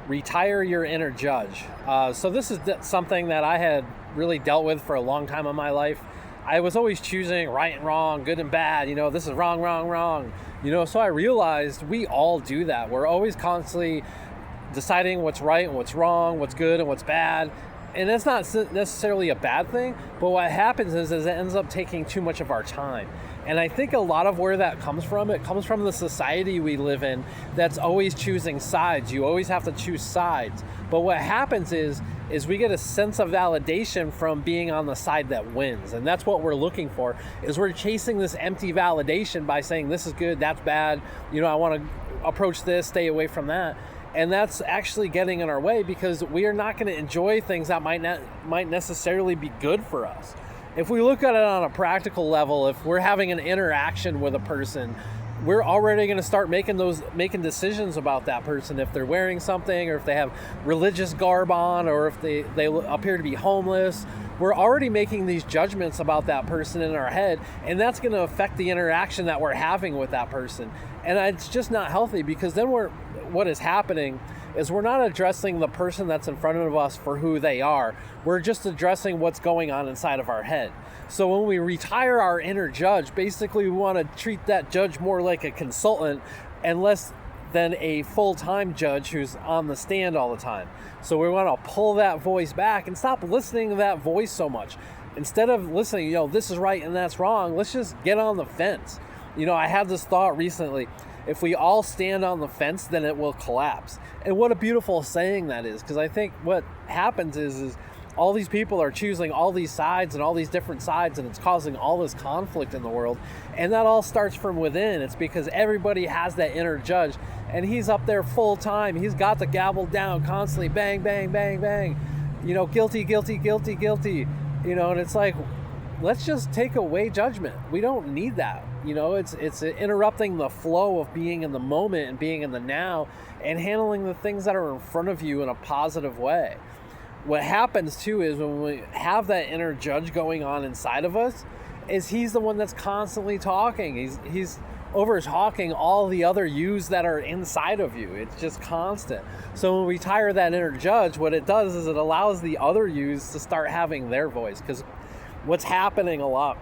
retire your inner judge. So this is something that I had really dealt with for a long time in my life. I was always choosing right and wrong, good and bad, this is wrong, wrong, wrong. So I realized we all do that. We're always constantly deciding what's right and what's wrong, what's good and what's bad. And it's not necessarily a bad thing, but what happens is it ends up taking too much of our time. And I think a lot of where that comes from, it comes from the society we live in that's always choosing sides. You always have to choose sides. But what happens is we get a sense of validation from being on the side that wins. And that's what we're looking for, is we're chasing this empty validation by saying this is good, that's bad, I want to approach this, stay away from that. And that's actually getting in our way, because we are not going to enjoy things that might necessarily be good for us. If we look at it on a practical level, if we're having an interaction with a person, we're already going to start making decisions about that person. If they're wearing something, or if they have religious garb on, or if they appear to be homeless, we're already making these judgments about that person in our head, and that's going to affect the interaction that we're having with that person. And it's just not healthy, because then what is happening is we're not addressing the person that's in front of us for who they are. We're just addressing what's going on inside of our head. So when we retire our inner judge, basically we want to treat that judge more like a consultant and less than a full-time judge who's on the stand all the time. So we want to pull that voice back and stop listening to that voice so much. Instead of listening, this is right and that's wrong, let's just get on the fence. I had this thought recently. If we all stand on the fence, then it will collapse. And what a beautiful saying that is, because I think what happens is all these people are choosing all these sides and all these different sides, and it's causing all this conflict in the world. And that all starts from within. It's because everybody has that inner judge, and he's up there full time. He's got the gavel down constantly, bang, bang, bang, bang. Guilty, guilty, guilty, guilty. And it's like, let's just take away judgment. We don't need that. It's interrupting the flow of being in the moment and being in the now and handling the things that are in front of you in a positive way. What happens too is when we have that inner judge going on inside of us, is he's the one that's constantly talking. He's over talking all the other yous that are inside of you. It's just constant. So when we retire that inner judge, what it does is it allows the other yous to start having their voice. Because what's happening a lot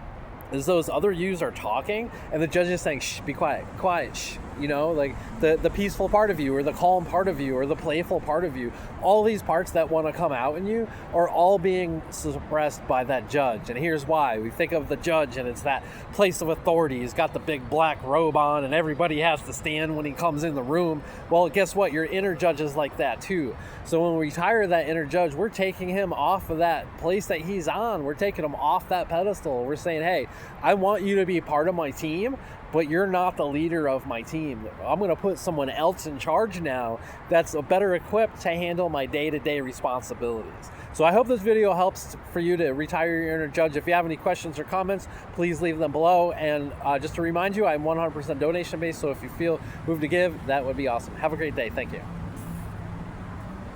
is those other yous are talking, and the judge is saying, shh, be quiet, quiet, shh. Like the peaceful part of you, or the calm part of you, or the playful part of you. All these parts that want to come out in you are all being suppressed by that judge. And here's why. We think of the judge, and it's that place of authority. He's got the big black robe on, and everybody has to stand when he comes in the room. Well, guess what? Your inner judge is like that too. So when we retire that inner judge, we're taking him off of that place that he's on. We're taking him off that pedestal. We're saying, hey, I want you to be part of my team, but you're not the leader of my team. I'm going to put someone else in charge now that's better equipped to handle my day-to-day responsibilities. So I hope this video helps for you to retire your inner judge. If you have any questions or comments, please leave them below. And just to remind you, I'm 100% donation-based, so if you feel moved to give, that would be awesome. Have a great day. Thank you.